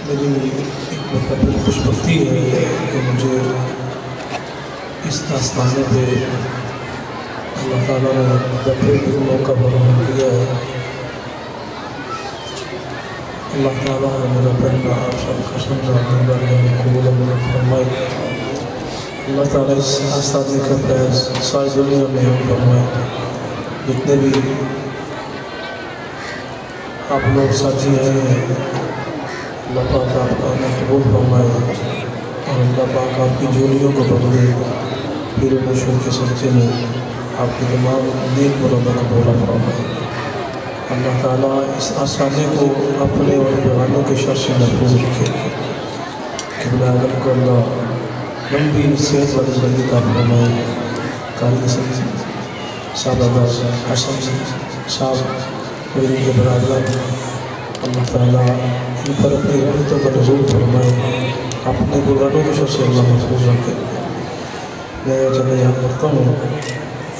میری ایک مطلب خوش بختی ہے کہ مجھے اس آستانے پہ اللہ تعالیٰ نے دفعہ بھی موقع فراہم کیا ہے۔ اللہ تعالیٰ نے میرا پڑھنا آپ سب کا سننا اپنی بارگاہ میں قبول و فرمائے۔ اللہ تعالیٰ اس آستانے کا فیض ساری دنیا میں ہم فرمائے۔ جتنے بھی آپ لوگ ساتھی آئے ہیں، اللہ پاک آپ کا قبول فرمائے اور اللہ پاک آپ کی جولیوں کو بدلے۔ پیر و مشہور کے سلسلے میں آپ کے دماغ نیک مرادوں کو بولا فرمائے۔ اللہ تعالیٰ اس آسانے کو اپنے اور پیغاموں کے شر سے محفوظ رکھے۔ قبلہ اعظم کو اللہ لمبی صحت والی زندگی عطا فرمائے۔ قاری صاحب حسن صاحب میرے کے برادران، اللہ تعالیٰ ان پر اپنی رحمتوں کا نزول فرمائے، اپنے بزرگوں کے شر سے اللہ محفوظ رکھے۔ میں جب یہاں پڑھتا ہوں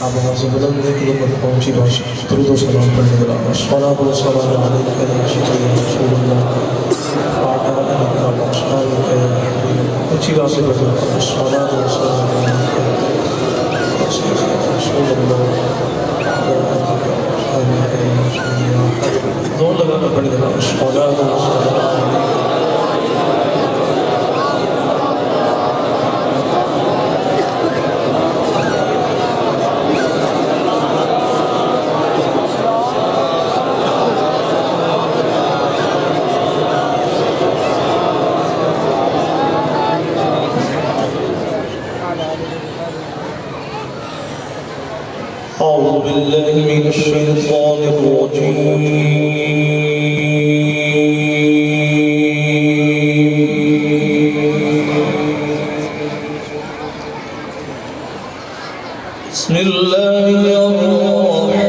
آپ وہاں سے بلند ہے کہ لوگ پہنچی باشا درود و سلام پڑھنے کے بعد الصلاۃ والسلام علیک یا رسول اللہ وعلی آلک و اصحابک یا حبیب۔ اچھی بات سے پڑھنا الصلاۃ والسلام علیک یا رسول اللہ وعلی آلک و اصحابک یا حبیب۔ دو لگانا پڑے گا الصلاۃ والسلام علیک۔ أعوذ بالله من الشيطان الرجيم بسم الله الرحمن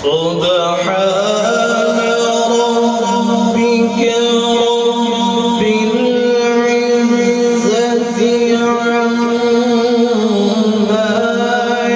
سبحان ربك رب العزة عما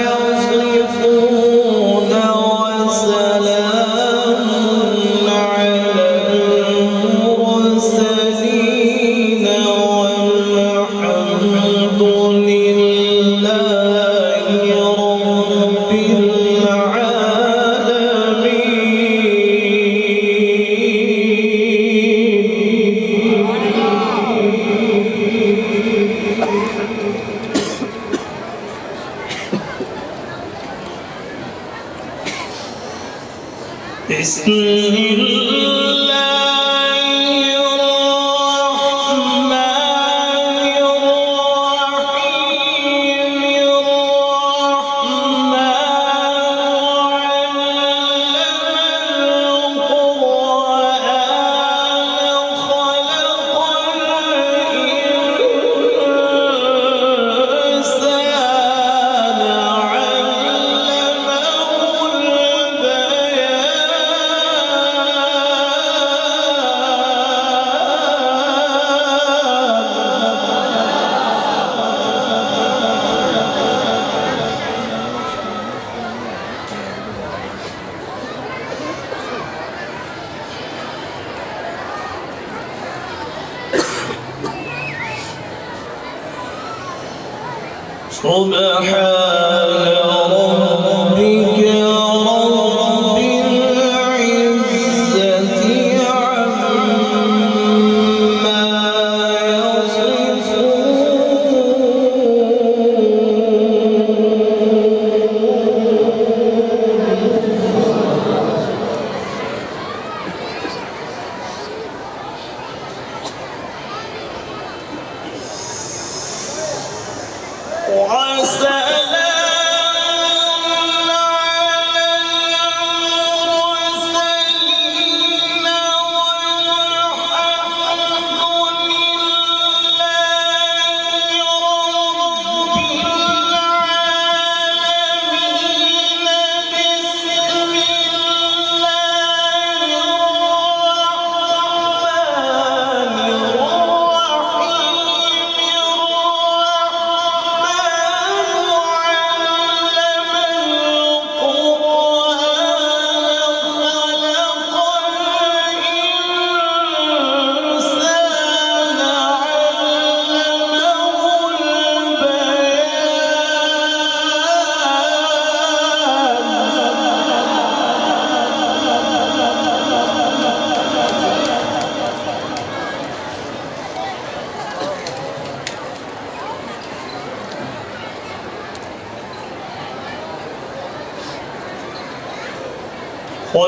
يصفون وسلام على المرسلين والحمد لله رب بسم الله الرحمن الرحيم الرحمن علم القرآن خلق الإنسان علمه سبحان ربك رب العزة عما يصفون وسلام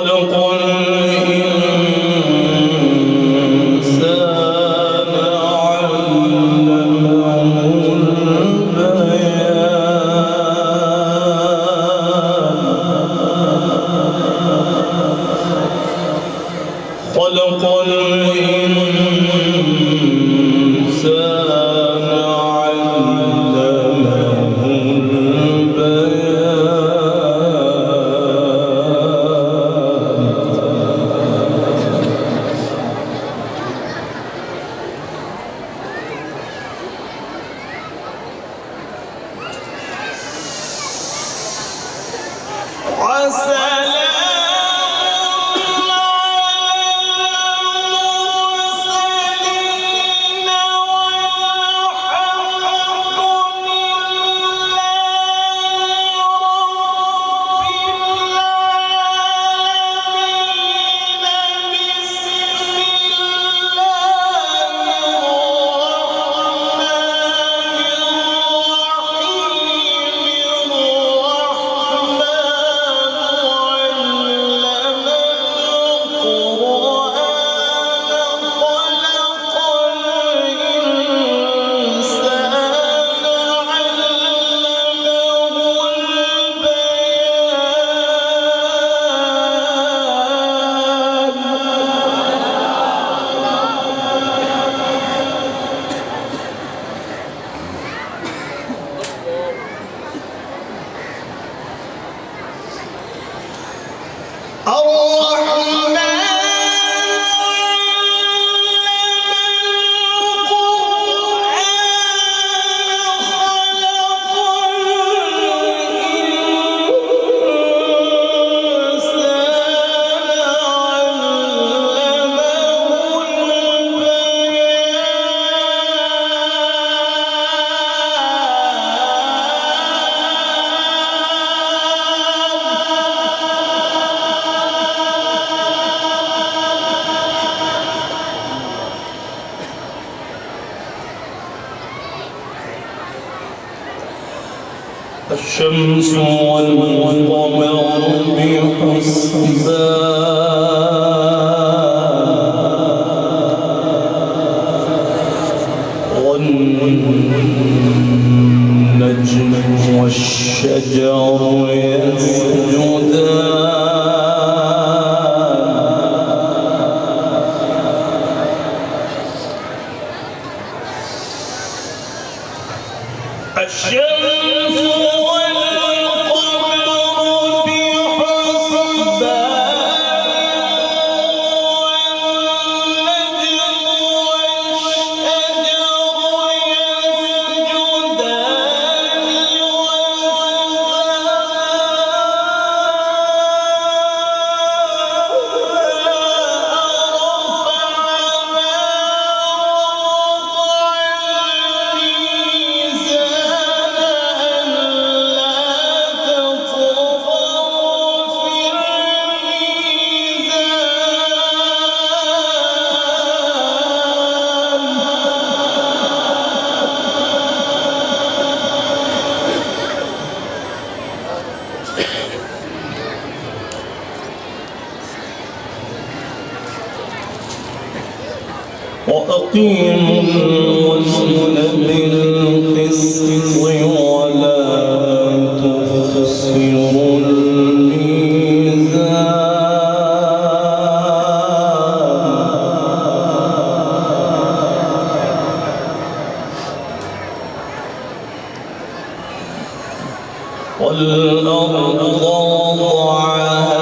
خلق الإنسان علمه البيان خلق الإنسان علمه الشمس والقمر بحسبان والنجم والشجر يسجدان الشمس وأقيموا الوزن بالقسط ولا تخسروا الميزان والأرض وضعها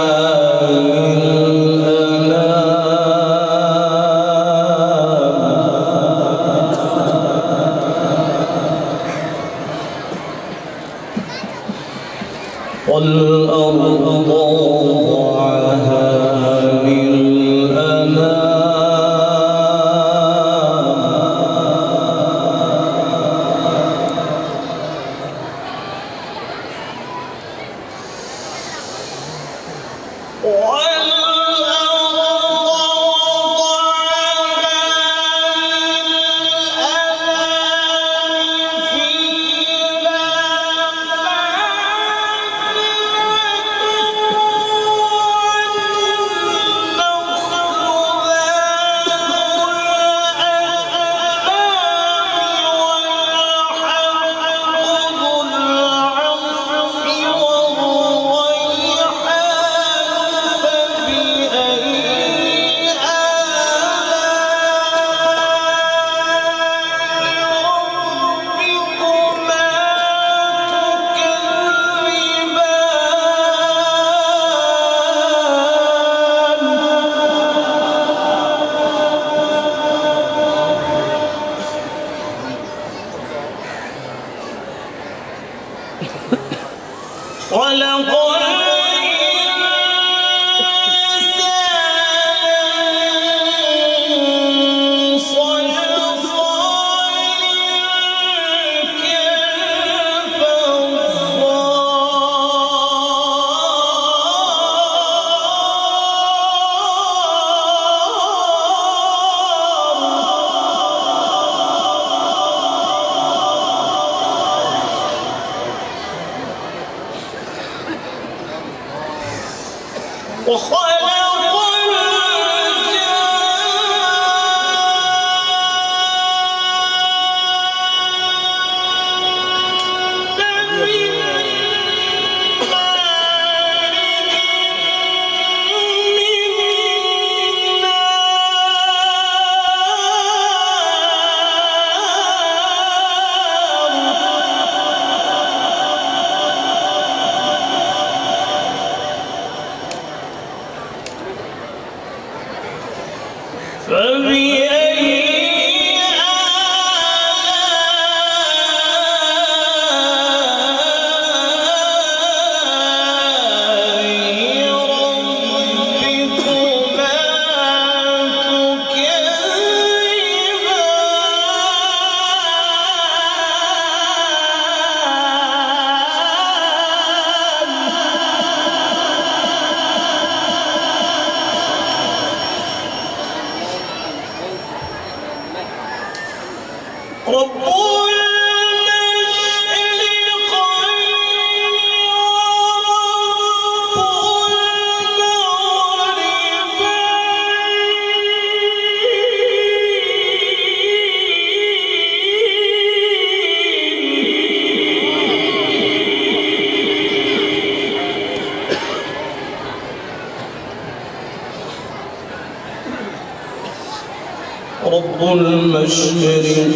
رب المشرقين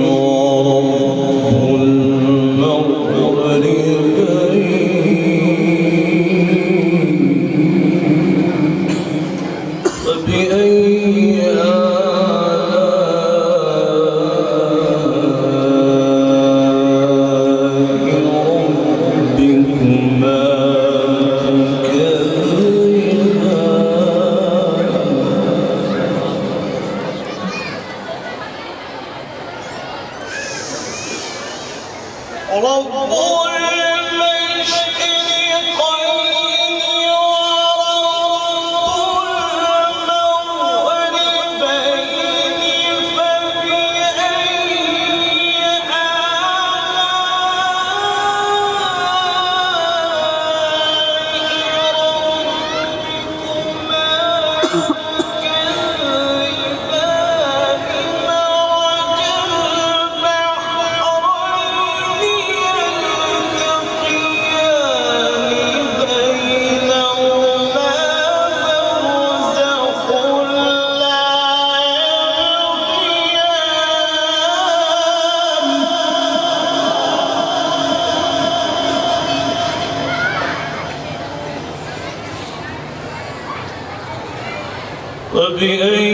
ورب المغربين فبأي آلاء ربكما فبأي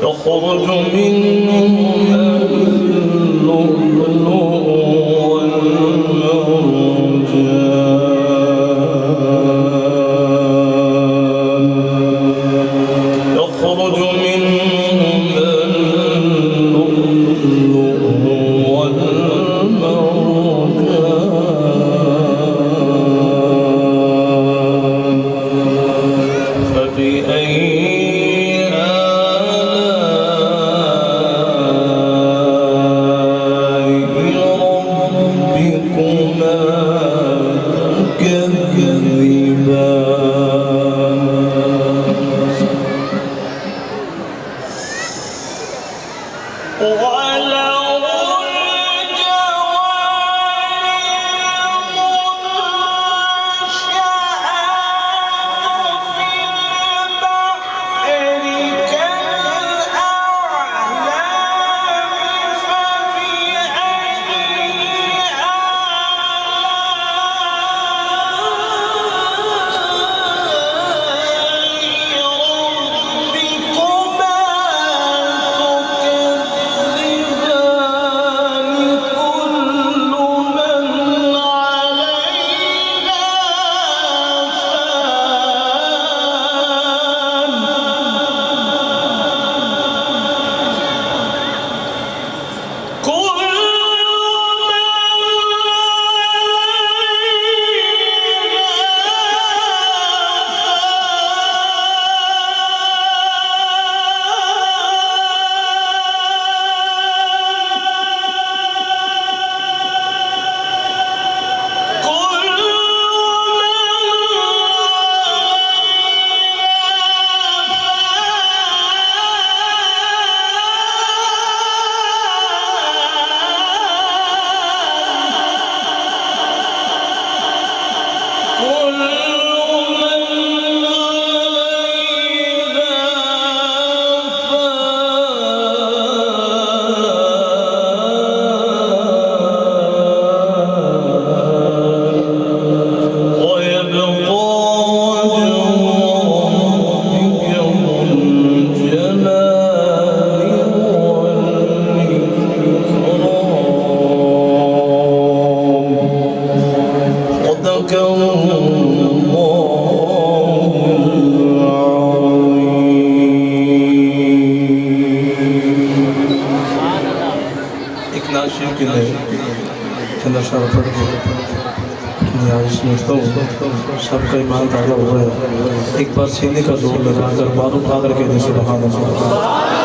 يخرج منهما اللؤلؤ والمرجان کہ میں چند اشعار پڑھ کے نیاز سمجھتا ہوں سب کا ایمان تازہ ہوا ہے. ایک بار سینے کا زور لگا کر بار اٹھا کر کے سبحان اللہ.